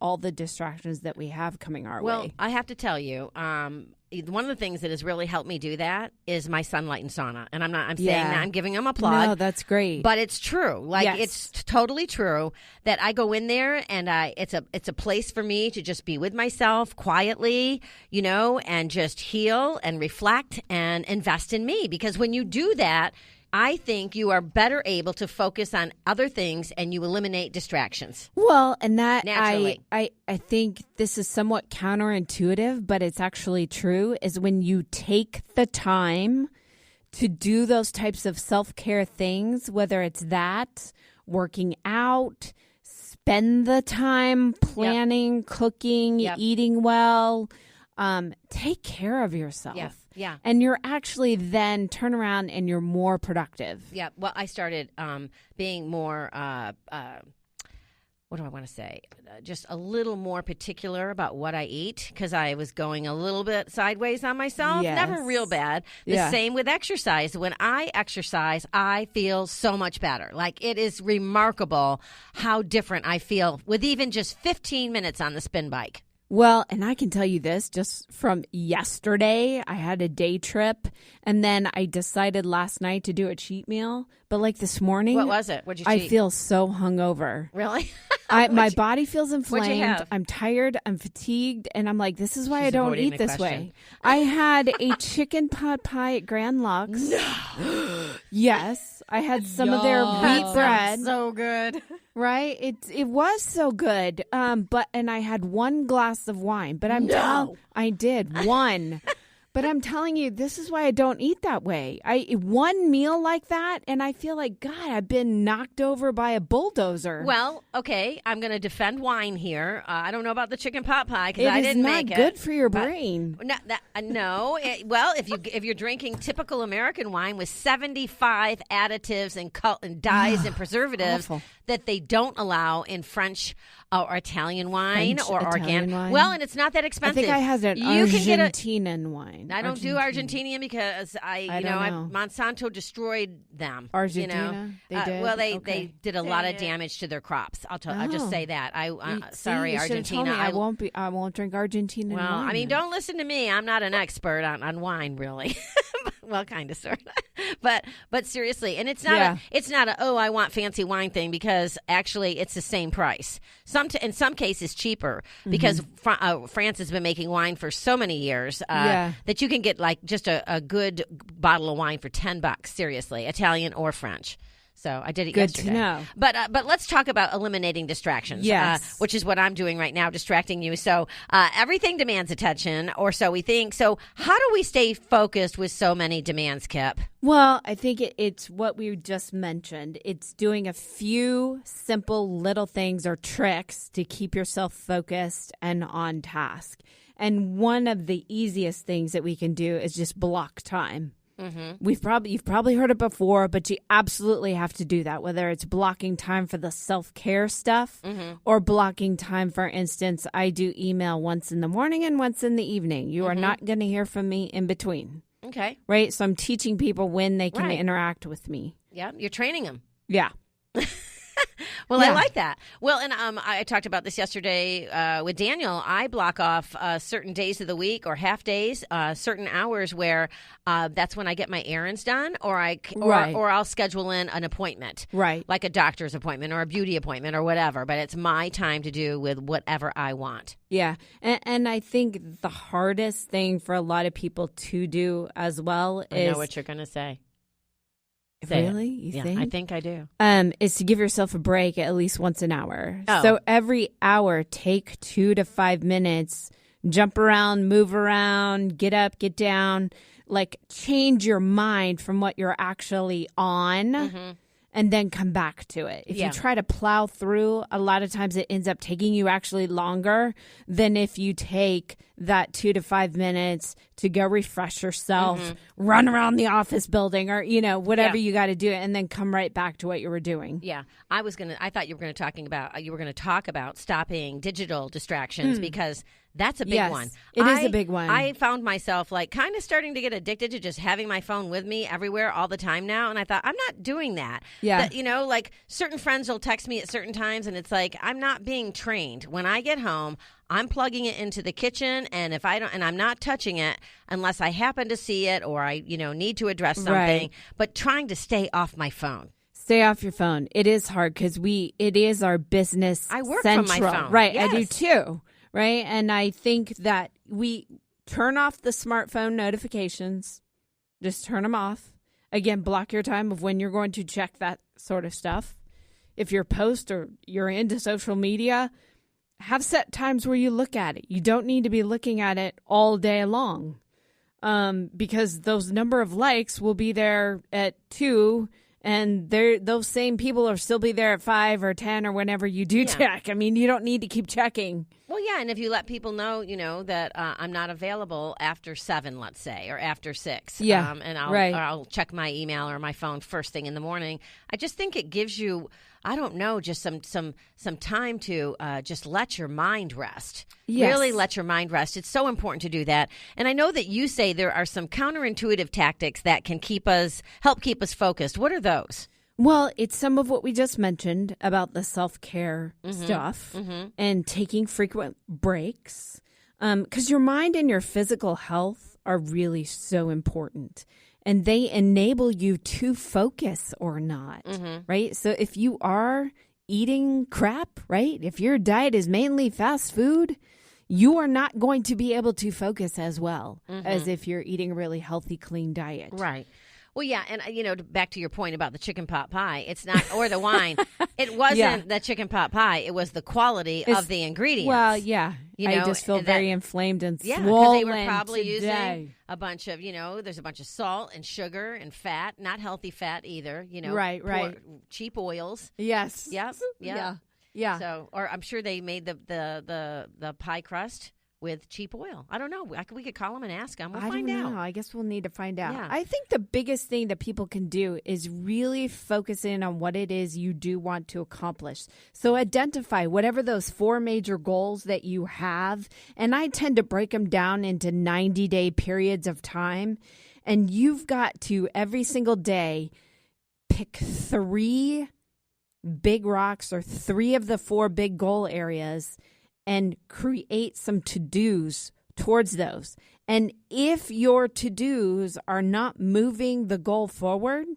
all the distractions that we have coming our way. Well, I have to tell you, one of the things that has really helped me do that is my sunlight and sauna. And I'm saying that I'm giving them a plug. No, that's great. But it's true. It's totally true that I go in there and it's a place for me to just be with myself quietly, and just heal and reflect and invest in me. Because when you do that, I think you are better able to focus on other things and you eliminate distractions. Well, and that naturally. I think this is somewhat counterintuitive, but it's actually true, is when you take the time to do those types of self-care things, whether it's that, working out, spend the time planning, cooking, eating well, take care of yourself. Yeah. And you're actually then turn around and you're more productive. Yeah. Well, I started being more, what do I want to say? Just a little more particular about what I eat because I was going a little bit sideways on myself. Yes. Never real bad. The same with exercise. When I exercise, I feel so much better. Like it is remarkable how different I feel with even just 15 minutes on the spin bike. Well, and I can tell you this, just from yesterday, I had a day trip, and then I decided last night to do a cheat meal. But like this morning, what was it? What'd you cheat? I feel so hungover. Really? My body feels inflamed. What'd you have? I'm tired. I'm fatigued, and I'm like, this is why I don't eat this question. way. I had a chicken pot pie at Grand Lux. No. Yes, I had some of their wheat bread. So good. Right? It was so good. And I had one glass of wine. But I did one. But I'm telling you, this is why I don't eat that way. One meal like that, and I feel like, God, I've been knocked over by a bulldozer. Well, okay, I'm going to defend wine here. I don't know about the chicken pot pie because I didn't make it. It is not good for your brain. No. Well, if you're drinking typical American wine with 75 additives and dyes and preservatives that they don't allow in French or Italian wine or organic wine. Well, and it's not that expensive. I think I had an Argentinian wine. I don't do Argentinian because Monsanto destroyed them. Argentina, they did. Well, they did a lot of damage to their crops. I'll just say that. Sorry, Argentina. I won't drink Argentinian wine. I mean, don't listen to me. I'm not an expert on wine, really. Well, kind of, sort of. But seriously, and it's not I want fancy wine thing because actually it's the same price. In some cases cheaper because France has been making wine for so many years that you can get like just a good bottle of wine for $10. Seriously, Italian or French. So I did it yesterday. Good to know. But let's talk about eliminating distractions, which is what I'm doing right now, distracting you. So everything demands attention, or so we think. So how do we stay focused with so many demands, Kip? Well, I think it's what we just mentioned. It's doing a few simple little things or tricks to keep yourself focused and on task. And one of the easiest things that we can do is just block time. Mm-hmm. You've probably heard it before, but you absolutely have to do that, whether it's blocking time for the self-care stuff or blocking time. For instance, I do email once in the morning and once in the evening. You are not going to hear from me in between. Okay. Right? So I'm teaching people when they can interact with me. Yeah. You're training them. Yeah. Well, I like that. Well, and I talked about this yesterday with Daniel. I block off certain days of the week or half days, certain hours where that's when I get my errands done, or I'll schedule in an appointment, right? Like a doctor's appointment or a beauty appointment or whatever. But it's my time to do with whatever I want. Yeah, and I think the hardest thing for a lot of people to do as well I know what you're going to say. Really? You think? I think I do. Is to give yourself a break at least once an hour. Oh. So every hour, take 2 to 5 minutes, jump around, move around, get up, get down, like change your mind from what you're actually on and then come back to it. If you try to plow through, a lot of times it ends up taking you actually longer than if you take that 2 to 5 minutes to go refresh yourself, run around the office building or, whatever you got to do and then come right back to what you were doing. Yeah. I thought you were going to talk about stopping digital distractions because That's a big one. It is a big one. I found myself like kind of starting to get addicted to just having my phone with me everywhere all the time now. And I thought, I'm not doing that. Yeah. Like certain friends will text me at certain times and it's like, I'm not being trained. When I get home, I'm plugging it into the kitchen, and if I don't, and I'm not touching it unless I happen to see it or I, need to address something, right. But trying to stay off my phone. Stay off your phone. It is hard because it is our business I work central. from my phone. Right. Yes. I do too. Right. And I think that we turn off the smartphone notifications. Just turn them off. Again, block your time of when you're going to check that sort of stuff. If you're post or you're into social media, have set times where you look at it. You don't need to be looking at it all day long, because those number of likes will be there at 2, and those same people will still be there at 5 or 10 or whenever you do check. I mean, you don't need to keep checking. Well, yeah, and if you let people know, that I'm not available after 7, let's say, or after 6, and I'll check my email or my phone first thing in the morning. I just think it gives you, I don't know, just some time to just let your mind rest. Yes. Really let your mind rest. It's so important to do that. And I know that you say there are some counterintuitive tactics that can help keep us focused. What are those? Well, it's some of what we just mentioned about the self-care stuff and taking frequent breaks, because your mind and your physical health are really so important, and they enable you to focus or not, right? So if you are eating crap, right, if your diet is mainly fast food, you are not going to be able to focus as well as if you're eating a really healthy, clean diet. Right. Well, yeah, and, back to your point about the chicken pot pie, it's not, or the wine, it wasn't the chicken pot pie, it was the quality of the ingredients. Well, yeah, I just feel very inflamed and swollen because they were probably today. Using a bunch of, there's a bunch of salt and sugar and fat, not healthy fat either, Right. Cheap oils. Yes. Yep. Yeah. So, or I'm sure they made the pie crust with cheap oil. I don't know. We could call them and ask them. We'll find out. I guess we'll need to find out. Yeah. I think the biggest thing that people can do is really focus in on what it is you do want to accomplish. So identify whatever those 4 major goals that you have. And I tend to break them down into 90-day periods of time. And you've got to, every single day, pick 3 big rocks or 3 of the 4 big goal areas and create some to-dos towards those. And if your to-dos are not moving the goal forward,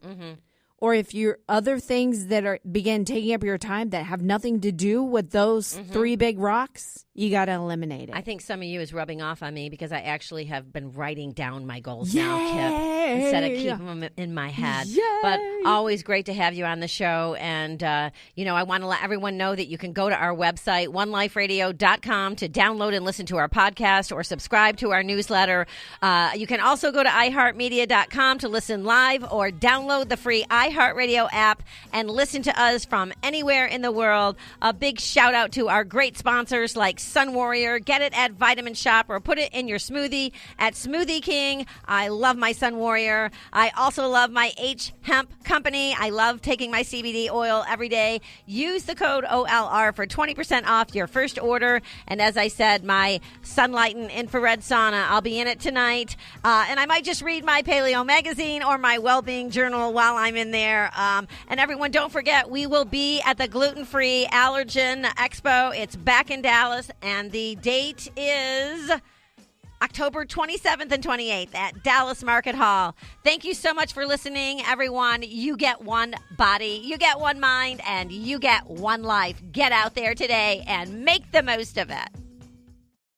or if your other things that begin taking up your time that have nothing to do with those 3 big rocks, you got to eliminate it. I think some of you is rubbing off on me because I actually have been writing down my goals now, Kip, instead of keeping them in my head. Yay. But always great to have you on the show. And, I want to let everyone know that you can go to our website, oneliferadio.com, to download and listen to our podcast or subscribe to our newsletter. You can also go to iHeartMedia.com to listen live or download the free iHeartRadio app and listen to us from anywhere in the world. A big shout out to our great sponsors like Sun Warrior. Get it at Vitamin Shop or put it in your smoothie at Smoothie King. I love my Sun Warrior. I also love my H Hemp Company. I love taking my CBD oil every day. Use the code OLR for 20% off your first order. And as I said, my Sunlight and Infrared Sauna, I'll be in it tonight. And I might just read my Paleo Magazine or my Wellbeing Journal while I'm in there. And everyone, don't forget, we will be at the Gluten-Free Allergen Expo. It's back in Dallas, and the date is October 27th and 28th at Dallas Market Hall. Thank you so much for listening, everyone. You get one body, you get one mind, and you get one life. Get out there today and make the most of it.